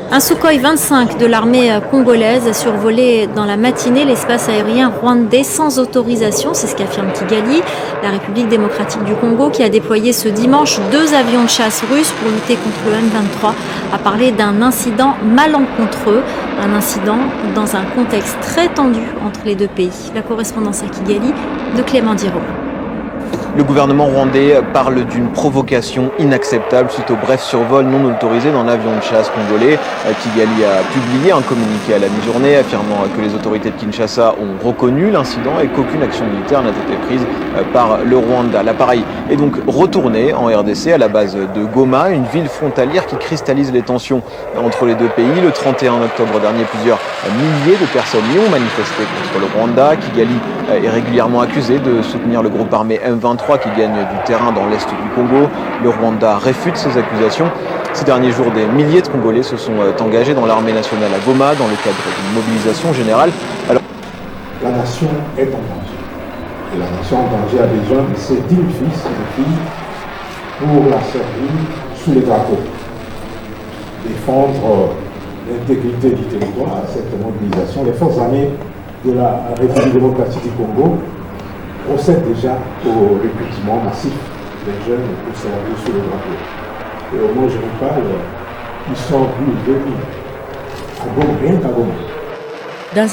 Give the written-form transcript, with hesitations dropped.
Un Sukhoi 25 de l'armée congolaise a survolé dans la matinée l'espace aérien rwandais sans autorisation, c'est ce qu'affirme Kigali. La République démocratique du Congo, qui a déployé ce dimanche 2 avions de chasse russes pour lutter contre le M23, a parlé d'un incident malencontreux, un incident dans un contexte très tendu entre les deux pays. La correspondance à Kigali de Clément Diro. Le gouvernement rwandais parle d'une provocation inacceptable suite au bref survol non autorisé d'un avion de chasse congolais. Kigali a publié un communiqué à la mi-journée affirmant que les autorités de Kinshasa ont reconnu l'incident et qu'aucune action militaire n'a été prise par le Rwanda. L'appareil est donc retourné en RDC à la base de Goma, une ville frontalière qui cristallise les tensions entre les deux pays. Le 31 octobre dernier, plusieurs milliers de personnes y ont manifesté contre le Rwanda. Kigali est régulièrement accusé de soutenir le groupe armé M23 qui gagne du terrain dans l'est du Congo. Le Rwanda réfute ces accusations. Ces derniers jours, des milliers de Congolais se sont engagés dans l'armée nationale à Goma dans le cadre d'une mobilisation générale. Alors... La nation est en danger. Et la nation en danger a besoin de ses dignes fils et filles pour la servir sous les drapeaux. Défendre l'intégrité du territoire, cette mobilisation, les forces armées de la République démocratique du Congo procèdent déjà au recrutement massif des jeunes pour servir sous le drapeau. Et au moins, je vous parle, ils sont plus de 2000. À Goma, rien qu'à Goma. Dans un